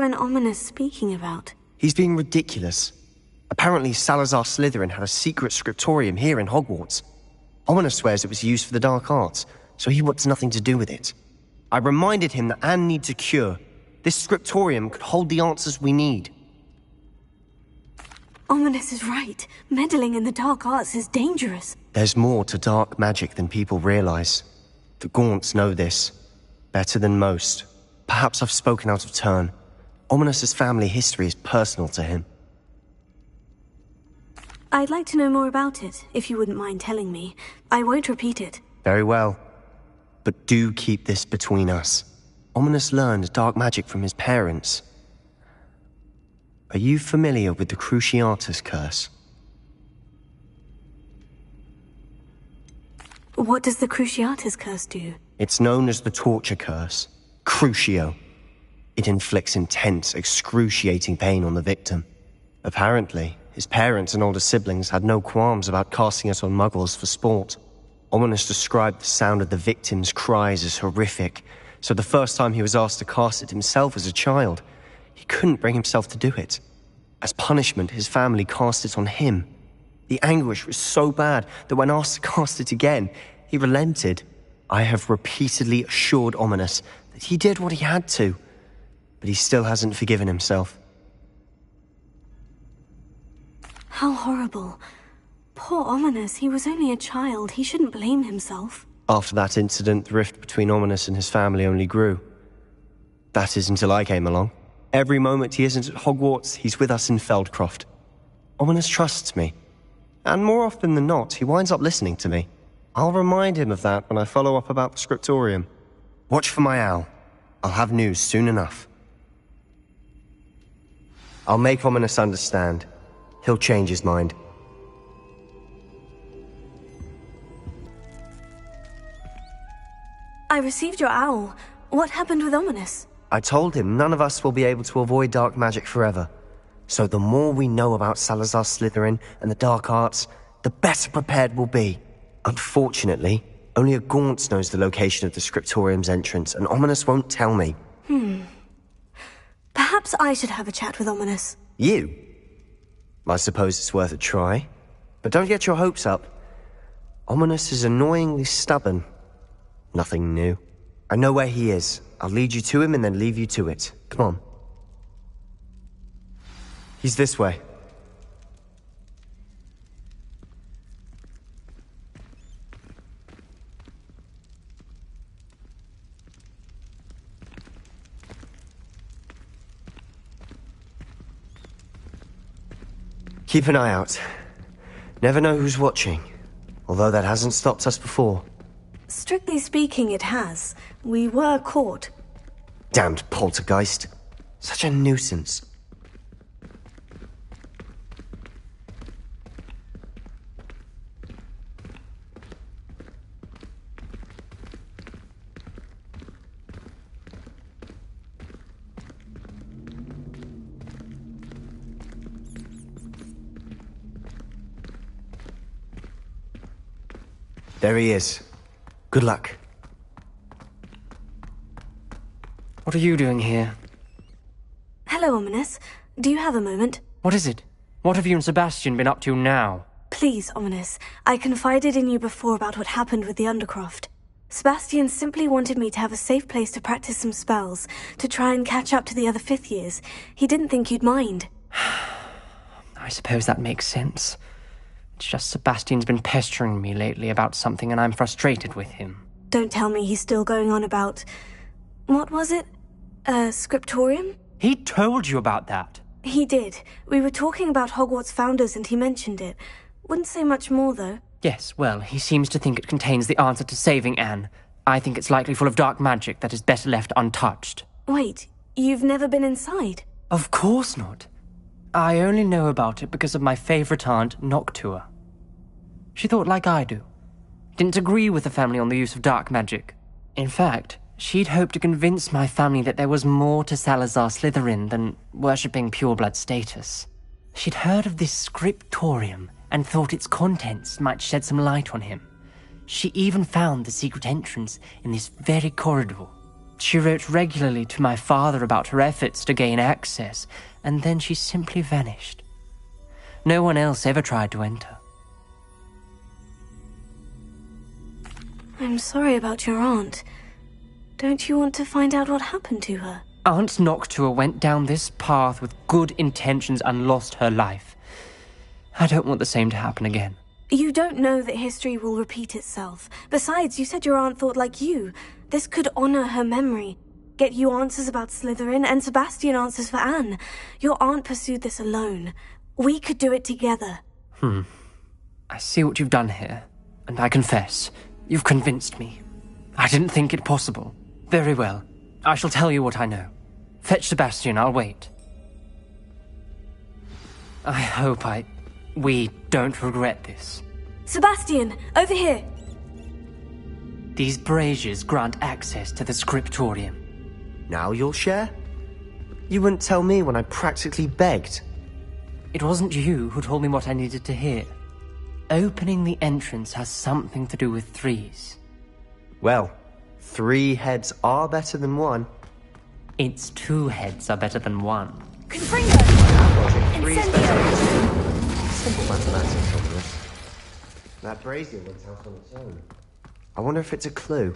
and Ominous speaking about? He's being ridiculous. Apparently Salazar Slytherin had a secret scriptorium here in Hogwarts. Ominous swears it was used for the dark arts, so he wants nothing to do with it. I reminded him that Anne needs a cure. This scriptorium could hold the answers we need. Ominous is right. Meddling in the dark arts is dangerous. There's more to dark magic than people realize. The Gaunts know this. Better than most. Perhaps I've spoken out of turn. Ominous's family history is personal to him. I'd like to know more about it, if you wouldn't mind telling me. I won't repeat it. Very well. But do keep this between us. Ominous learned dark magic from his parents. Are you familiar with the Cruciatus curse? What does the Cruciatus curse do? It's known as the torture curse. Crucio. It inflicts intense, excruciating pain on the victim. Apparently, his parents and older siblings had no qualms about casting it on muggles for sport. Ominous described the sound of the victim's cries as horrific, so the first time he was asked to cast it himself as a child, he couldn't bring himself to do it. As punishment, his family cast it on him. The anguish was so bad that when asked to cast it again, he relented. I have repeatedly assured Ominous that he did what he had to, but he still hasn't forgiven himself. How horrible. Poor Ominous, he was only a child. He shouldn't blame himself. After that incident, the rift between Ominous and his family only grew. That is until I came along. Every moment he isn't at Hogwarts, he's with us in Feldcroft. Ominous trusts me. And more often than not, he winds up listening to me. I'll remind him of that when I follow up about the scriptorium. Watch for my owl. I'll have news soon enough. I'll make Ominous understand. He'll change his mind. I received your owl. What happened with Ominous? I told him none of us will be able to avoid dark magic forever. So the more we know about Salazar Slytherin and the dark arts, the better prepared we'll be. Unfortunately, only a Gaunt knows the location of the scriptorium's entrance, and Ominous won't tell me. Perhaps I should have a chat with Ominous. You? I suppose it's worth a try. But don't get your hopes up. Ominous is annoyingly stubborn. Nothing new. I know where he is. I'll lead you to him and then leave you to it. Come on. He's this way. Keep an eye out. Never know who's watching. Although that hasn't stopped us before. Strictly speaking, it has. We were caught. Damned poltergeist. Such a nuisance. There he is. Good luck. What are you doing here? Hello, Ominous. Do you have a moment? What is it? What have you and Sebastian been up to now? Please, Ominous. I confided in you before about what happened with the Undercroft. Sebastian simply wanted me to have a safe place to practice some spells, to try and catch up to the other fifth years. He didn't think you'd mind. I suppose that makes sense. It's just Sebastian's been pestering me lately about something and I'm frustrated with him. Don't tell me he's still going on about... What was it? Scriptorium? He told you about that? He did. We were talking about Hogwarts founders and he mentioned it. Wouldn't say much more, though. Yes, well, he seems to think it contains the answer to saving Anne. I think it's likely full of dark magic that is better left untouched. Wait, you've never been inside? Of course not. I only know about it because of my favourite aunt, Noctua. She thought like I do. Didn't agree with the family on the use of dark magic. In fact, she'd hoped to convince my family that there was more to Salazar Slytherin than worshipping pureblood status. She'd heard of this scriptorium and thought its contents might shed some light on him. She even found the secret entrance in this very corridor. She wrote regularly to my father about her efforts to gain access, and then she simply vanished. No one else ever tried to enter. I'm sorry about your aunt. Don't you want to find out what happened to her? Aunt Noctua went down this path with good intentions and lost her life. I don't want the same to happen again. You don't know that history will repeat itself. Besides, you said your aunt thought like you. This could honor her memory. Get you answers about Slytherin, and Sebastian answers for Anne. Your aunt pursued this alone. We could do it together. I see what you've done here, and I confess, you've convinced me. I didn't think it possible. Very well. I shall tell you what I know. Fetch Sebastian, I'll wait. I hope we don't regret this. Sebastian, over here! These braziers grant access to the scriptorium. Now you'll share? You wouldn't tell me when I practically begged. It wasn't you who told me what I needed to hear. Opening the entrance has something to do with threes. Well, 3 heads are better than 1. It's 2 heads are better than 1. Confringo! Three is better. Simple mathematics on this. That brazier went out on its own. I wonder if it's a clue.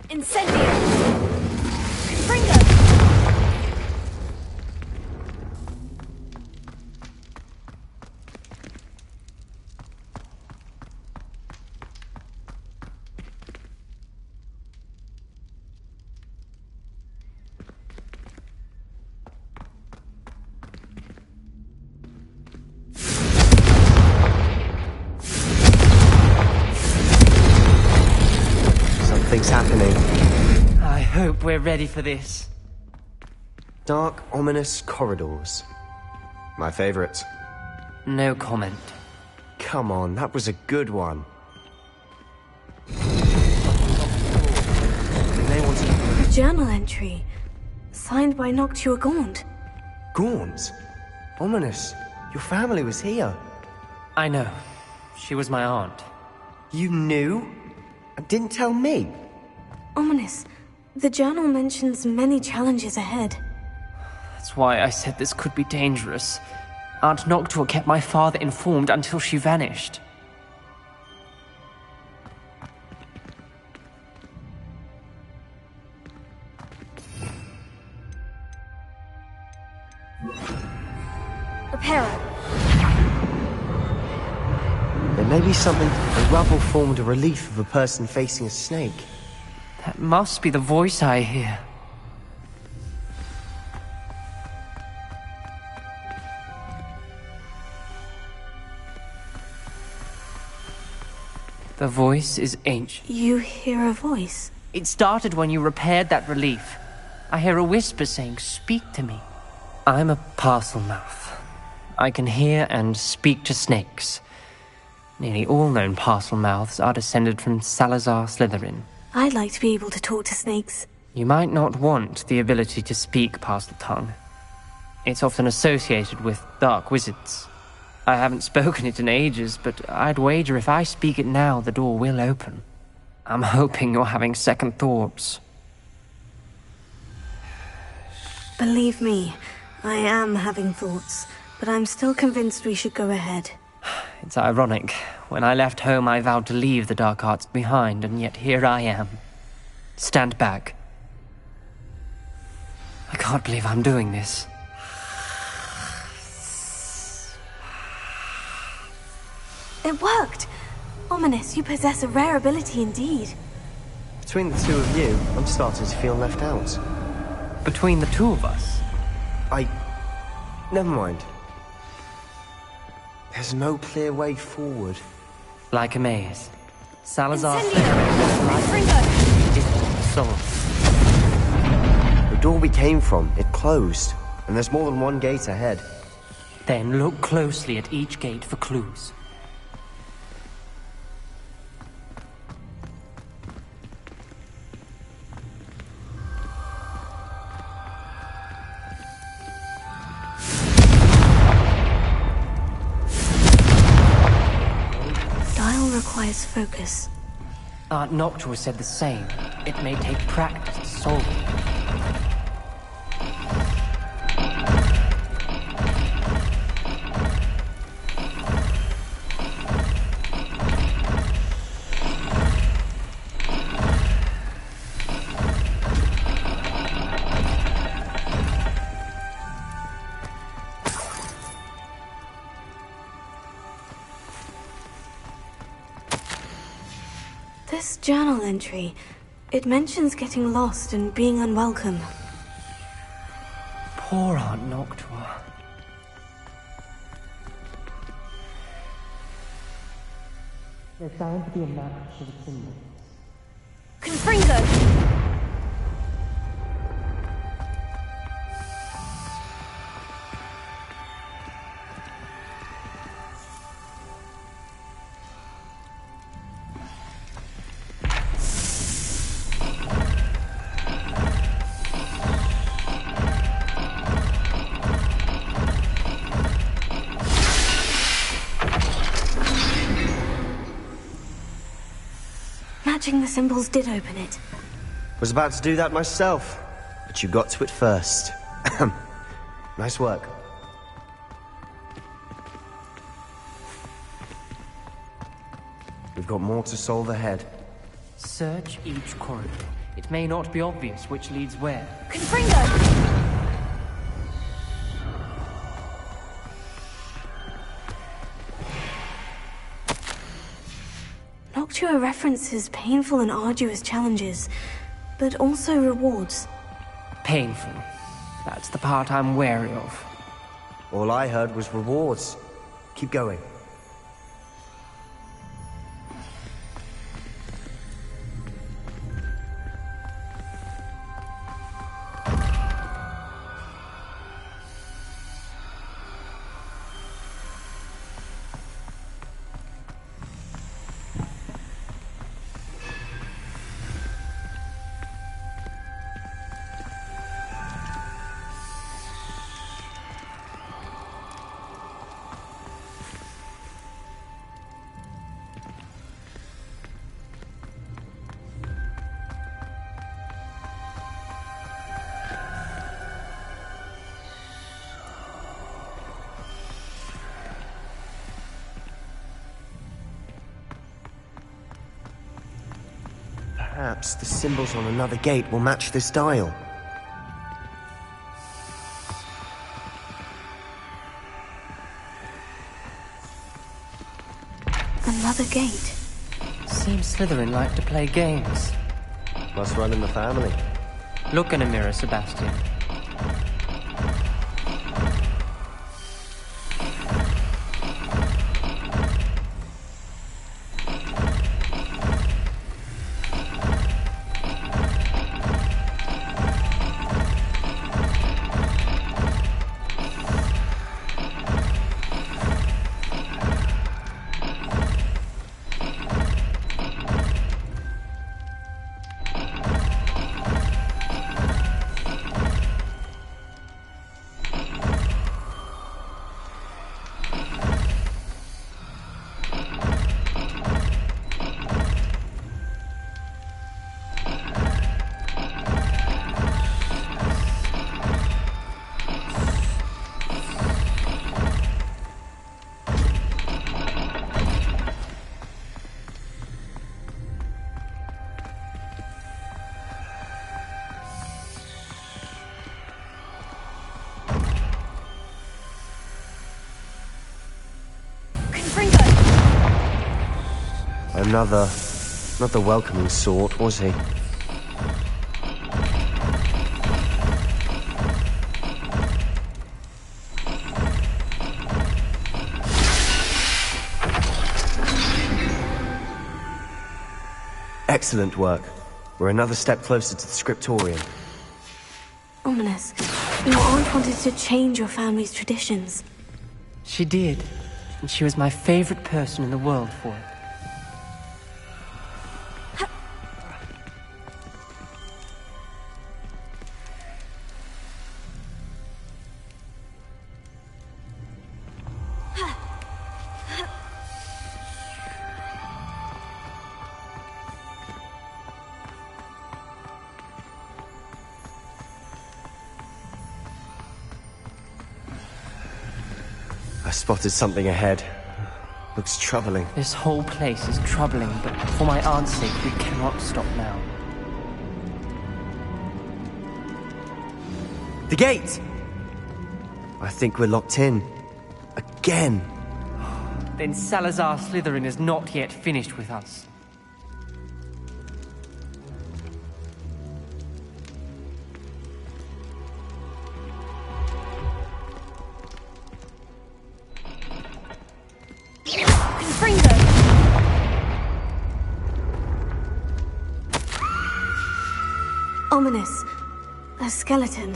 Incendio! Confringo! Something's happening. I hope we're ready for this. Dark, ominous corridors. My favorite. No comment. Come on, that was a good one. A journal entry. Signed by Noctua Gaunt. Gaunt? Ominous. Your family was here. I know. She was my aunt. You knew? And didn't tell me? Ominous. The journal mentions many challenges ahead. That's why I said this could be dangerous. Aunt Noctua kept my father informed until she vanished. Reparo. There may be something. The rubble formed a relief of a person facing a snake. That must be the voice I hear. The voice is ancient. You hear a voice? It started when you repaired that relief. I hear a whisper saying, "Speak to me." I'm a parcel mouth. I can hear and speak to snakes. Nearly all known parcel mouths are descended from Salazar Slytherin. I'd like to be able to talk to snakes. You might not want the ability to speak parcel tongue. It's often associated with dark wizards. I haven't spoken it in ages, but I'd wager if I speak it now, the door will open. I'm hoping you're having second thoughts. Believe me, I am having thoughts, but I'm still convinced we should go ahead. It's ironic. When I left home, I vowed to leave the dark arts behind, and yet here I am. Stand back. I can't believe I'm doing this. It worked! Ominous, you possess a rare ability indeed. Between the two of you, I'm starting to feel left out. Between the two of us? Never mind. There's no clear way forward. Like a maze. Salazar Incendio! Confringo! difficult to solve. The door we came from, it closed. And there's more than one gate ahead. Then look closely at each gate for clues. Dial requires focus. Aunt Noctua said the same. It may take practice to solve it. This journal entry, it mentions getting lost and being unwelcome. Poor Aunt Noctua. There's bound to be a map to the symbol. Confringo! Matching the symbols did open it. Was about to do that myself, but you got to it first. Nice work. We've got more to solve ahead. Search each corridor. It may not be obvious which leads where. Confringo! Noctua references painful and arduous challenges, but also rewards. Painful. That's the part I'm wary of. All I heard was rewards. Keep going. Perhaps the symbols on another gate will match this dial. Another gate. Seems Slytherin like to play games. Must run in the family. Look in a mirror, Sebastian. Not the welcoming sort, was he? Excellent work. We're another step closer to the scriptorium. Ominous, your aunt wanted to change your family's traditions. She did, and she was my favorite person in the world for it. I spotted something ahead. Looks troubling. This whole place is troubling, but for my aunt's sake, we cannot stop now. The gate! I think we're locked in. Again. Then Salazar Slytherin is not yet finished with us. Ominous. A skeleton.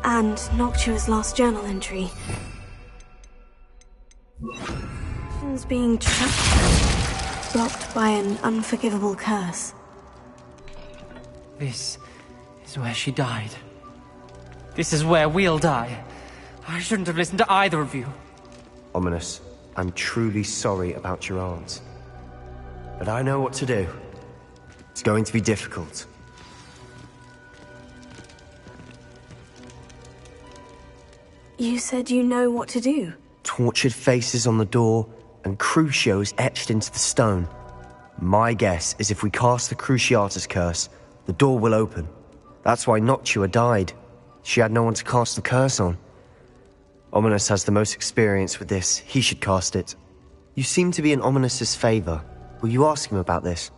And Noctua's last journal entry. It's being trapped. Blocked by an unforgivable curse. This is where she died. This is where we'll die. I shouldn't have listened to either of you. Ominous, I'm truly sorry about your aunt. But I know what to do. It's going to be difficult. You said you know what to do. Tortured faces on the door and Crucios etched into the stone. My guess is if we cast the Cruciatus curse, the door will open. That's why Noctua died. She had no one to cast the curse on. Ominous has the most experience with this. He should cast it. You seem to be in Ominous's favor. Will you ask him about this?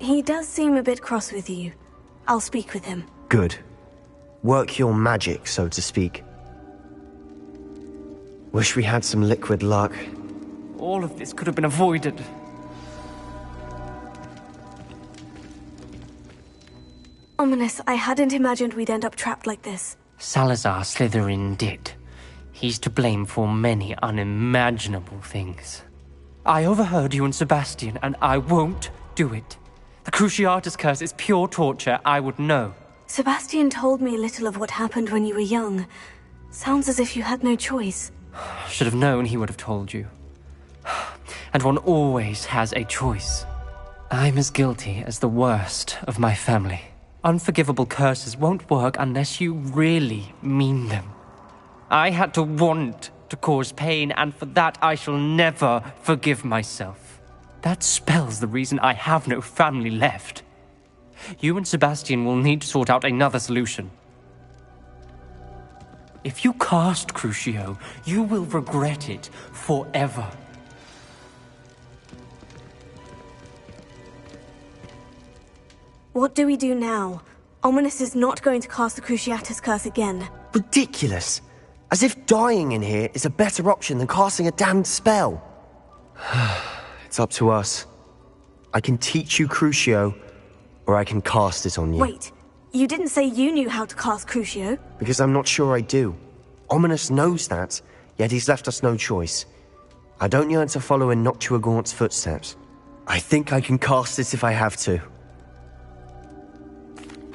He does seem a bit cross with you. I'll speak with him. Good. Work your magic, so to speak. Wish we had some liquid luck. All of this could have been avoided. Ominous, I hadn't imagined we'd end up trapped like this. Salazar Slytherin did. He's to blame for many unimaginable things. I overheard you and Sebastian, and I won't do it. The Cruciatus curse is pure torture, I would know. Sebastian told me little of what happened when you were young. Sounds as if you had no choice. Should have known he would have told you. And one always has a choice. I'm as guilty as the worst of my family. Unforgivable curses won't work unless you really mean them. I had to want to cause pain, and for that I shall never forgive myself. That spells the reason I have no family left. You and Sebastian will need to sort out another solution. If you cast Crucio, you will regret it forever. What do we do now? Ominous is not going to cast the Cruciatus curse again. Ridiculous! As if dying in here is a better option than casting a damned spell. It's up to us. I can teach you Crucio, or I can cast it on you. Wait, you didn't say you knew how to cast Crucio? Because I'm not sure I do. Ominous knows that, yet he's left us no choice. I don't yearn to follow in Noctua Gaunt's footsteps. I think I can cast it if I have to.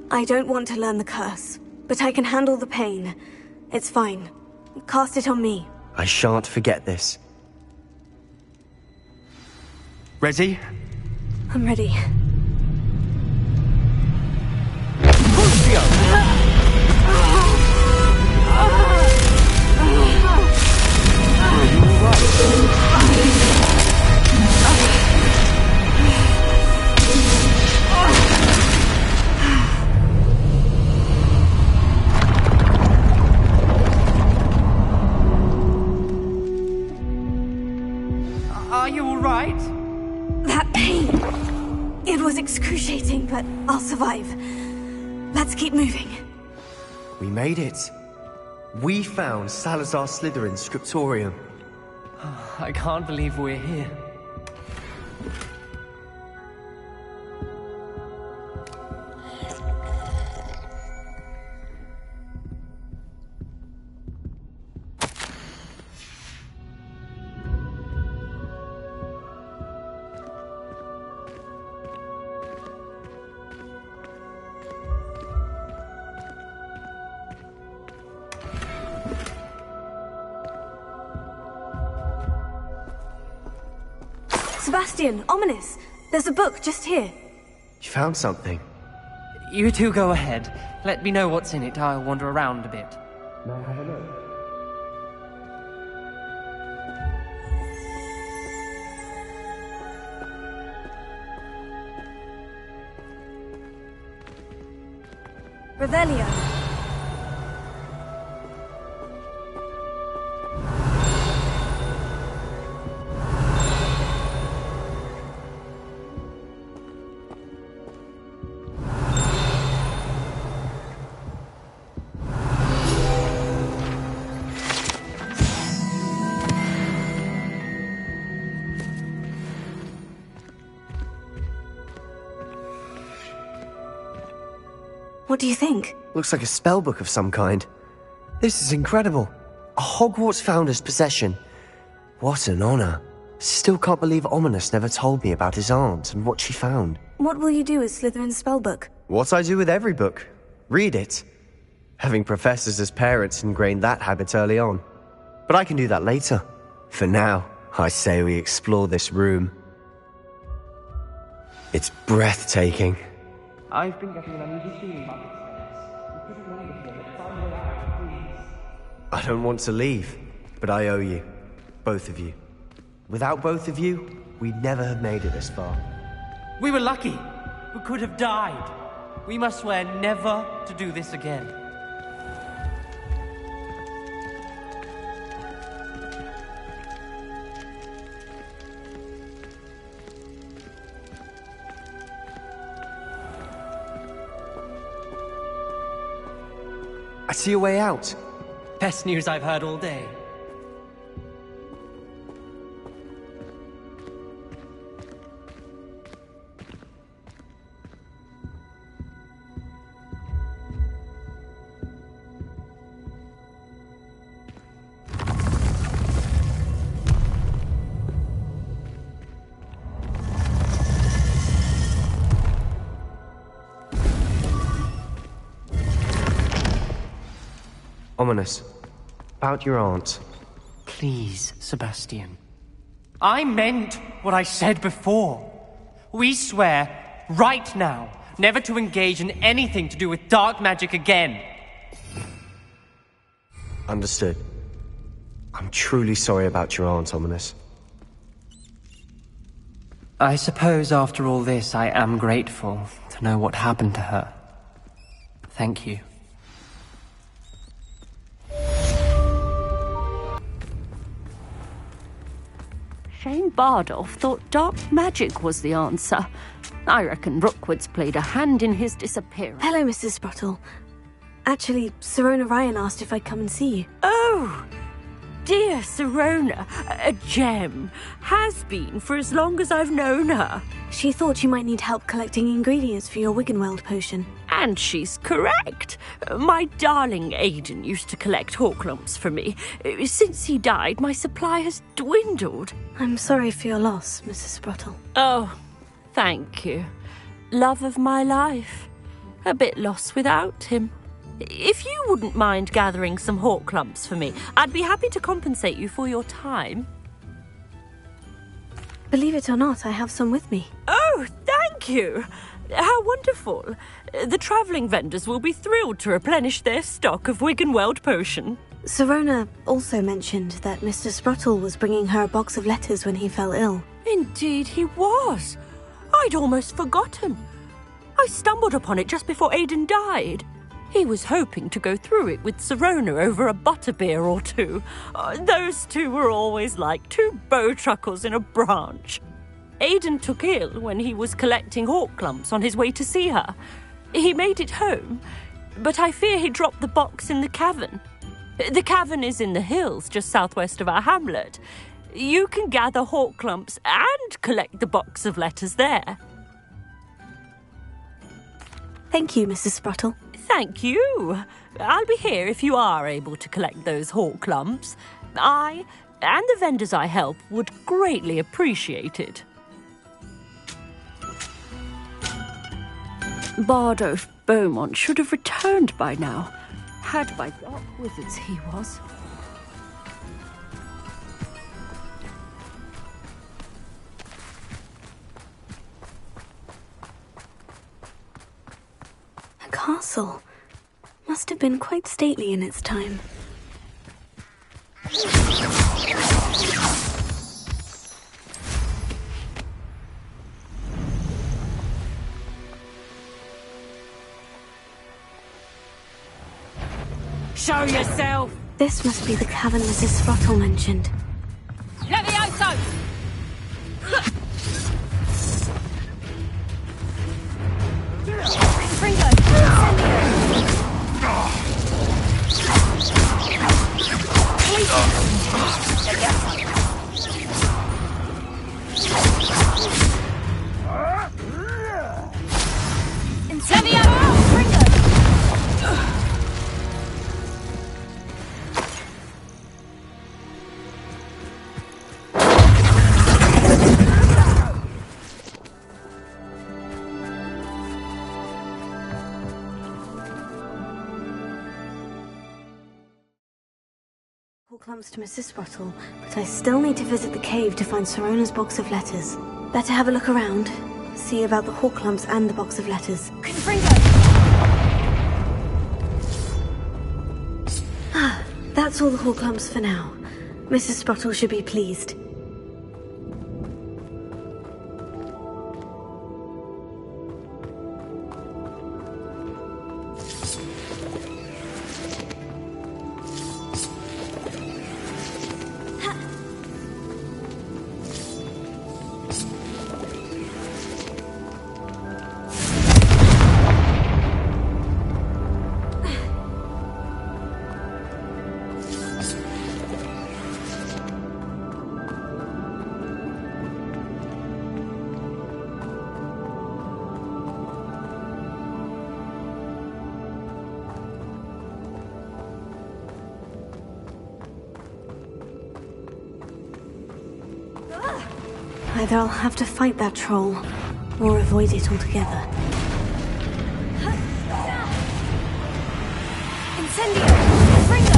I don't want to learn the curse, but I can handle the pain. It's fine. Cast it on me. I shan't forget this. Ready? I'm ready. Are you all right? That pain! It was excruciating, but I'll survive. Let's keep moving. We made it. We found Salazar Slytherin's scriptorium. I can't believe we're here. Sebastian, ominous. There's a book just here. You found something? You two go ahead. Let me know what's in it. I'll wander around a bit. May I have a look? Revelio. What do you think? Looks like a spellbook of some kind. This is incredible. A Hogwarts founder's possession. What an honor. Still can't believe Ominous never told me about his aunt and what she found. What will you do with Slytherin's spellbook? What I do with every book. Read it. Having professors as parents ingrained that habit early on. But I can do that later. For now, I say we explore this room. It's breathtaking. I've been getting an uneasy feeling about this place. You couldn't leave here, but find a way out, please. I don't want to leave, but I owe you. Both of you. Without both of you, we'd never have made it this far. We were lucky. We could have died. We must swear never to do this again. I see a way out. Best news I've heard all day. Ominous. About your aunt. Please, Sebastian. I meant what I said before. We swear, right now, never to engage in anything to do with dark magic again. Understood. I'm truly sorry about your aunt, Ominous. I suppose after all this, I am grateful to know what happened to her. Thank you. Shane Bardolph thought dark magic was the answer. I reckon Rookwood's played a hand in his disappearance. Hello, Mrs. Sprottle. Actually, Sirona Ryan asked if I'd come and see you. Oh, dear Sirona, a gem. Has been for as long as I've known her. She thought you might need help collecting ingredients for your Wiggenweld potion. And she's correct. My darling Aidan used to collect Horklumps for me. Since he died, my supply has dwindled. I'm sorry for your loss, Mrs. Sprottle. Oh, thank you. Love of my life. A bit lost without him. If you wouldn't mind gathering some Horklumps for me, I'd be happy to compensate you for your time. Believe it or not, I have some with me. Oh, thank you. How wonderful. The travelling vendors will be thrilled to replenish their stock of Wiggenweld potion. Sirona also mentioned that Mr. Sprottle was bringing her a box of letters when he fell ill. Indeed he was. I'd almost forgotten. I stumbled upon it just before Aidan died. He was hoping to go through it with Sirona over a butterbeer or two. Those two were always like two bowtruckles in a branch. Aidan took ill when he was collecting Horklumps on his way to see her. He made it home, but I fear he dropped the box in the cavern. The cavern is in the hills just southwest of our hamlet. You can gather Horklumps and collect the box of letters there. Thank you, Mrs. Sprottle. Thank you. I'll be here if you are able to collect those Horklumps. I and the vendors I help would greatly appreciate it. Bardolph Beaumont should have returned by now. Had by dark wizards he was. castle. Must have been quite stately in its time. Show yourself! This must be the cavern Mrs. Sprottle mentioned. Levioso! Clumps to Mrs. Sprottle, but I still need to visit the cave to find Sirona's box of letters. Better have a look around, see about the Horklumps and the box of letters. Ah, that's all the Horklumps for now. Mrs. Sprottle should be pleased. Either I'll have to fight that troll, or avoid it altogether. Incendio! Ringo!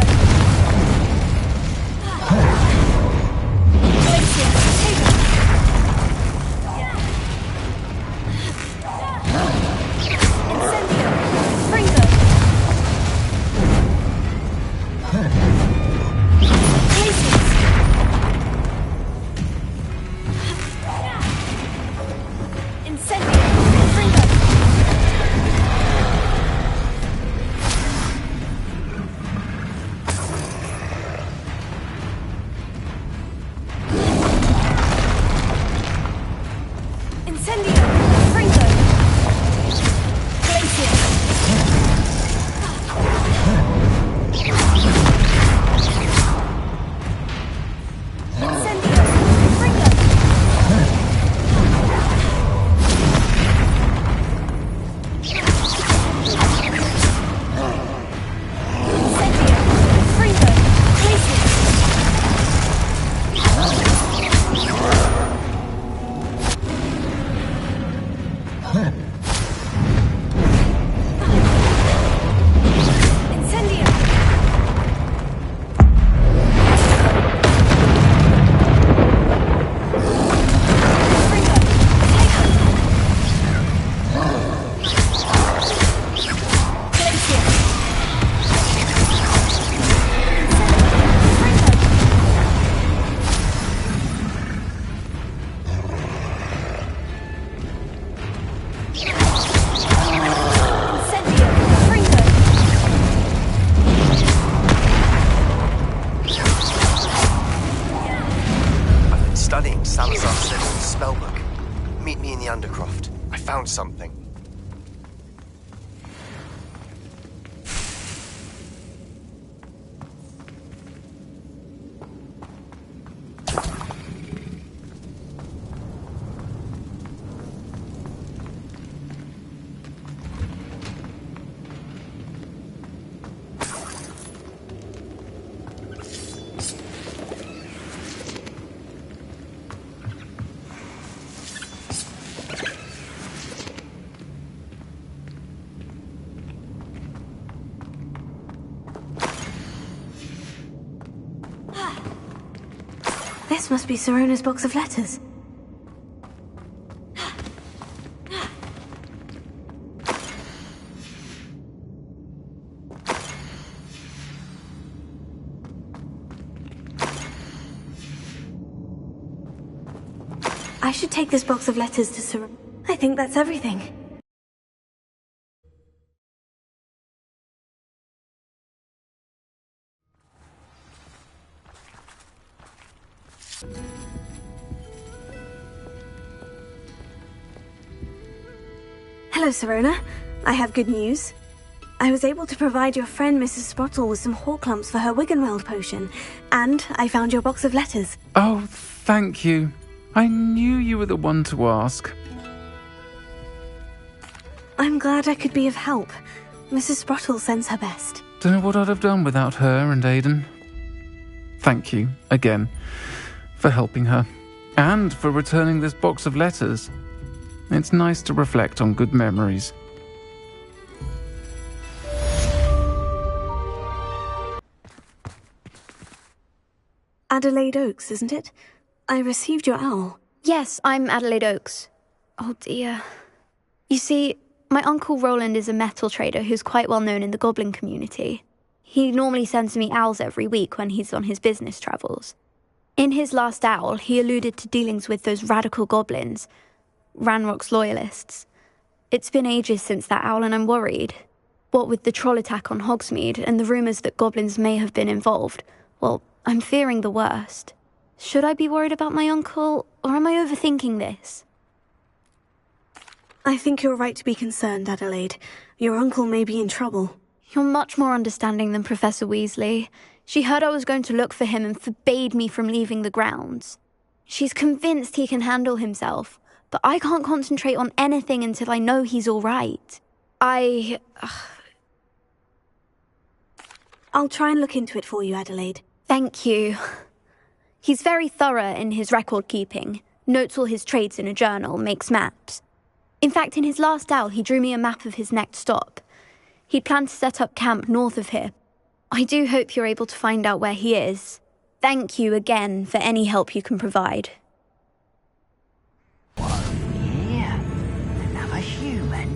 Something. This must be Sirona's box of letters. I should take this box of letters to Sir... I think that's everything. Hello, Serona. I have good news. I was able to provide your friend Mrs. Sprottle with some Horklumps for her Wiggenweld potion, and I found your box of letters. Oh, thank you. I knew you were the one to ask. I'm glad I could be of help. Mrs. Sprottle sends her best. Don't know what I'd have done without her and Aiden. Thank you, again, for helping her, and for returning this box of letters. It's nice to reflect on good memories. Adelaide Oaks, isn't it? I received your owl. Yes, I'm Adelaide Oaks. Oh dear. You see, my Uncle Roland is a metal trader who's quite well known in the goblin community. He normally sends me owls every week when he's on his business travels. In his last owl, he alluded to dealings with those radical goblins, Ranrock's loyalists. It's been ages since that owl and I'm worried. What with the troll attack on Hogsmeade and the rumours that goblins may have been involved, well, I'm fearing the worst. Should I be worried about my uncle, or am I overthinking this? I think you're right to be concerned, Adelaide. Your uncle may be in trouble. You're much more understanding than Professor Weasley. She heard I was going to look for him and forbade me from leaving the grounds. She's convinced he can handle himself, but I can't concentrate on anything until I know he's all right. I'll try and look into it for you, Adelaide. Thank you. He's very thorough in his record keeping, notes all his trades in a journal, makes maps. In fact, in his last owl, he drew me a map of his next stop. He planned to set up camp north of here. I do hope you're able to find out where he is. Thank you again for any help you can provide. Yeah, another human.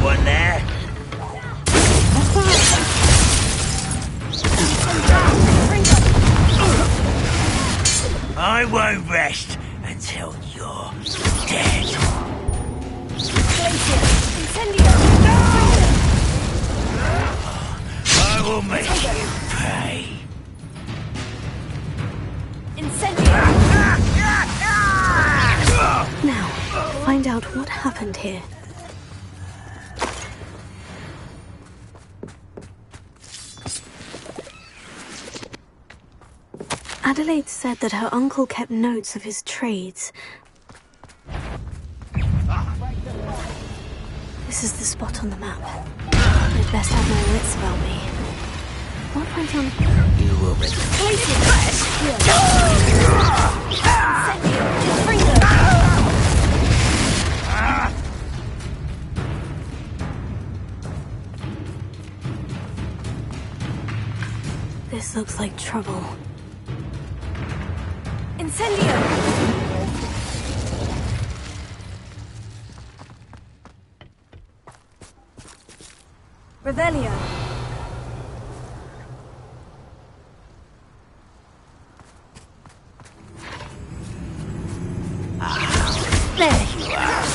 One there. I won't rest until you're dead. I will make you pay. Now, find out what happened here. Adelaide said that her uncle kept notes of his trades. This is the spot on the map. I'd best have my wits about me. What went on? You will be This looks like trouble. Incendio! Revelio. there you are.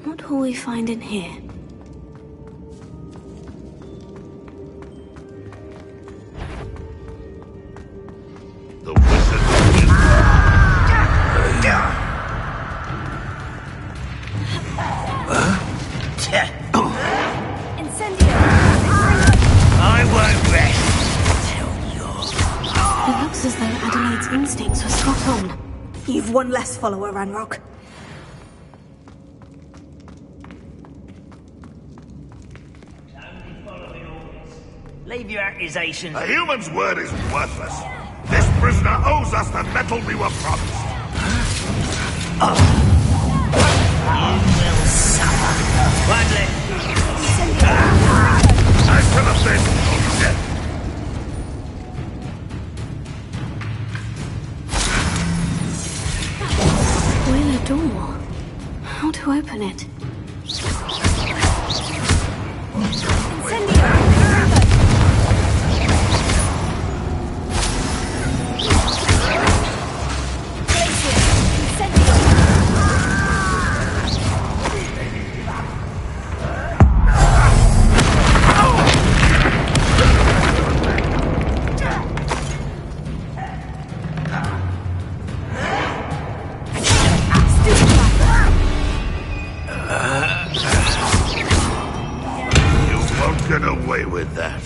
What will we find in here? The wizard I won't rest until you're... It looks as though Adelaide's instincts were spot on. You've one less follower, Ranrock. Leave your accusations. A human's word is worthless. This prisoner owes us the metal we were promised. You will suffer. One left. As to the thing, door. How to open it? Get away with that.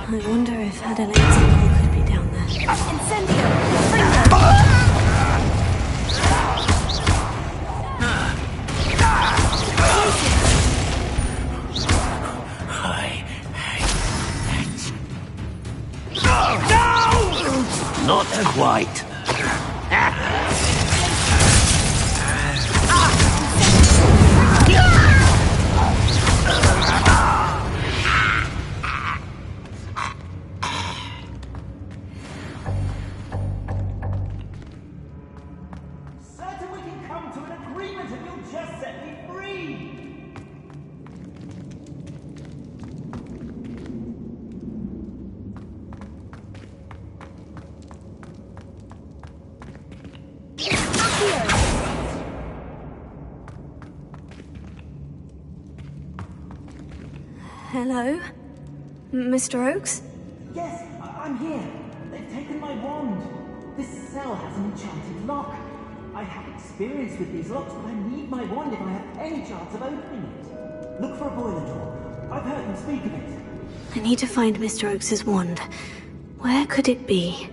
I wonder if Adelaide's uncle could be down there. Not quite. Certain we can come to an agreement if you'll just set me free! Hello? Mr. Oakes? Yes, I'm here. They've taken my wand. This cell has an enchanted lock. I have experience with these locks, but I need my wand if I have any chance of opening it. Look for a boiler door. I've heard them speak of it. I need to find Mr. Oakes' wand. Where could it be?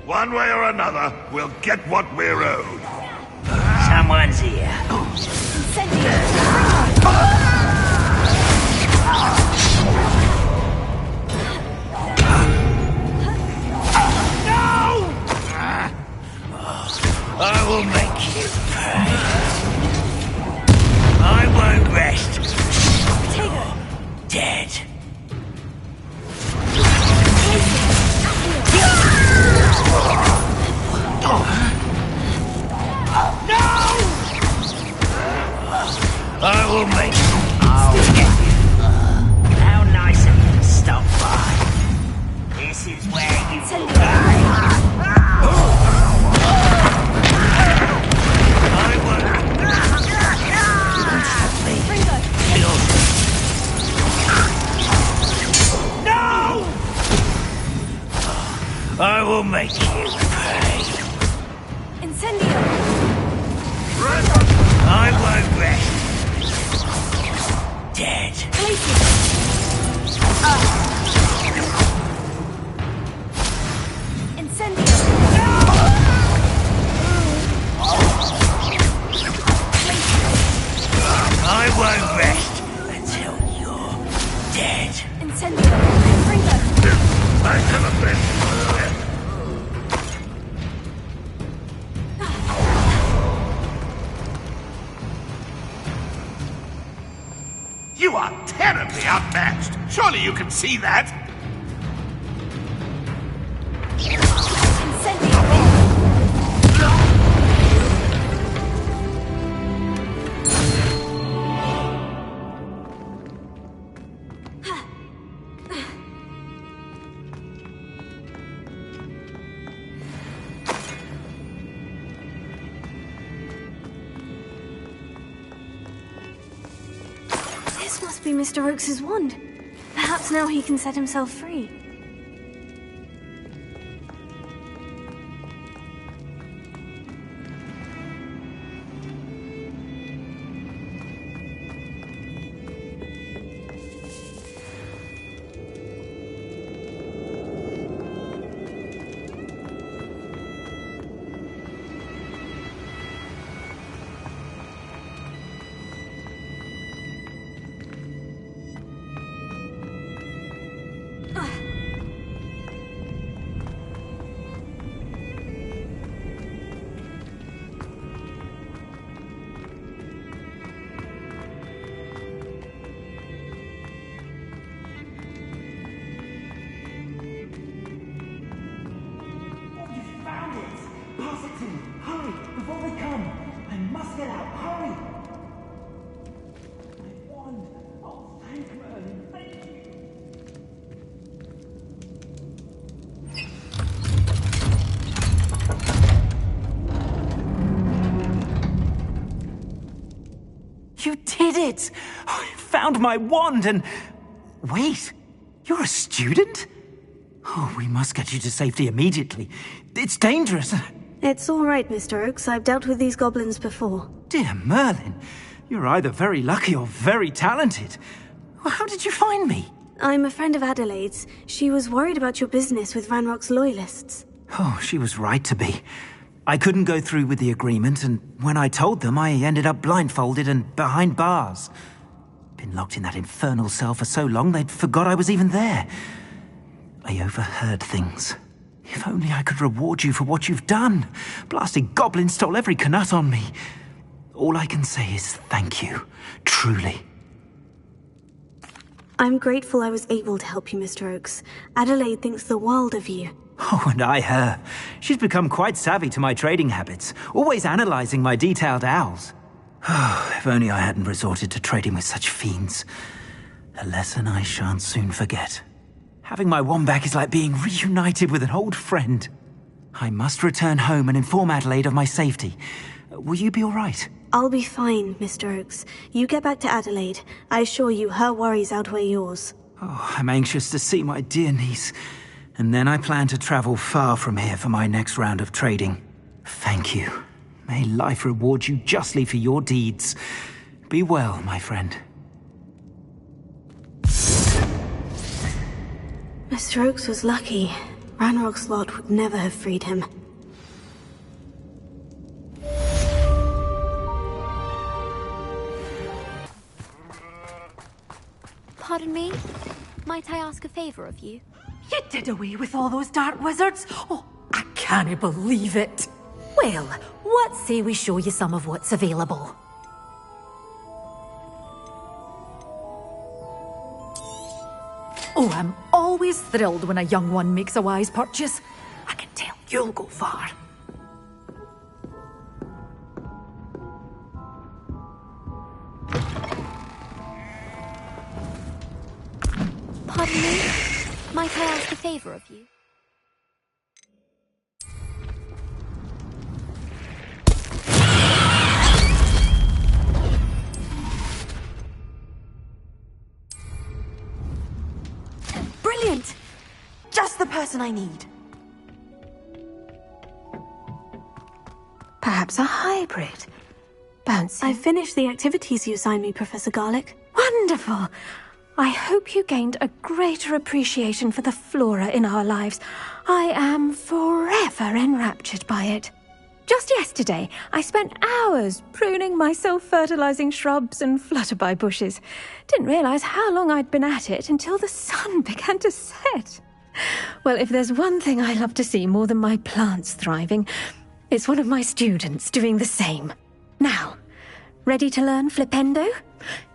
One way or another, we'll get what we're owed. Someone's here. I will make you pay. I won't rest. You're dead. I will make you. I'll get you. How nice of you to stop by. This is where you will die. I will make you pay. Incendio! I won't rest. Dead. Incendio! I won't rest until you're dead. Incendio! Freezer! I never been. You are terribly outmatched. Surely you can see that. This must be Mr. Oakes's wand. Perhaps now he can set himself free. You did it! I found my wand and... Wait, you're a student? Oh, we must get you to safety immediately. It's dangerous. It's all right, Mr. Oakes. I've dealt with these goblins before. Dear Merlin, you're either very lucky or very talented. Well, how did you find me? I'm a friend of Adelaide's. She was worried about your business with Ranrock's loyalists. Oh, she was right to be. I couldn't go through with the agreement, and when I told them, I ended up blindfolded and behind bars. Been locked in that infernal cell for so long, they'd forgot I was even there. I overheard things. If only I could reward you for what you've done. Blasted goblin stole every Knut on me. All I can say is thank you, truly. I'm grateful I was able to help you, Mr. Oakes. Adelaide thinks the world of you. Oh, and I her. She's become quite savvy to my trading habits, always analyzing my detailed owls. Oh, if only I hadn't resorted to trading with such fiends. A lesson I shan't soon forget. Having my wand back is like being reunited with an old friend. I must return home and inform Adelaide of my safety. Will you be all right? I'll be fine, Mr. Oakes. You get back to Adelaide. I assure you her worries outweigh yours. Oh, I'm anxious to see my dear niece. And then I plan to travel far from here for my next round of trading. Thank you. May life reward you justly for your deeds. Be well, my friend. Mr. Oakes was lucky. Ranrock's lot would never have freed him. Pardon me? Might I ask a favor of you? You did away with all those dark wizards? Oh, I can't believe it. Well, what say we show you some of what's available? Oh, I'm always thrilled when a young one makes a wise purchase. I can tell you'll go far. Pardon me? Might I ask a favor of you? Brilliant! Just the person I need. Perhaps a hybrid. Bouncy. I finished the activities you assigned me, Professor Garlick. Wonderful. I hope you gained a greater appreciation for the flora in our lives. I am forever enraptured by it. Just yesterday, I spent hours pruning my self-fertilizing shrubs and flutterby bushes. Didn't realize how long I'd been at it until the sun began to set. Well, if there's one thing I love to see more than my plants thriving, it's one of my students doing the same. Now, ready to learn Flipendo?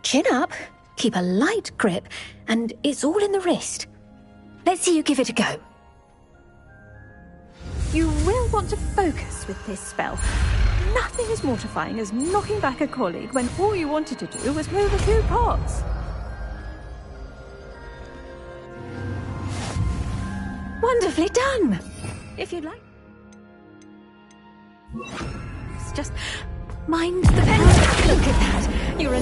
Chin up, keep a light grip, and it's all in the wrist. Let's see you give it a go. You will want to focus with this spell. Nothing as mortifying as knocking back a colleague when all you wanted to do was move a few pots. Wonderfully done! If you'd like... It's just... mind the pen. Look at that! You're a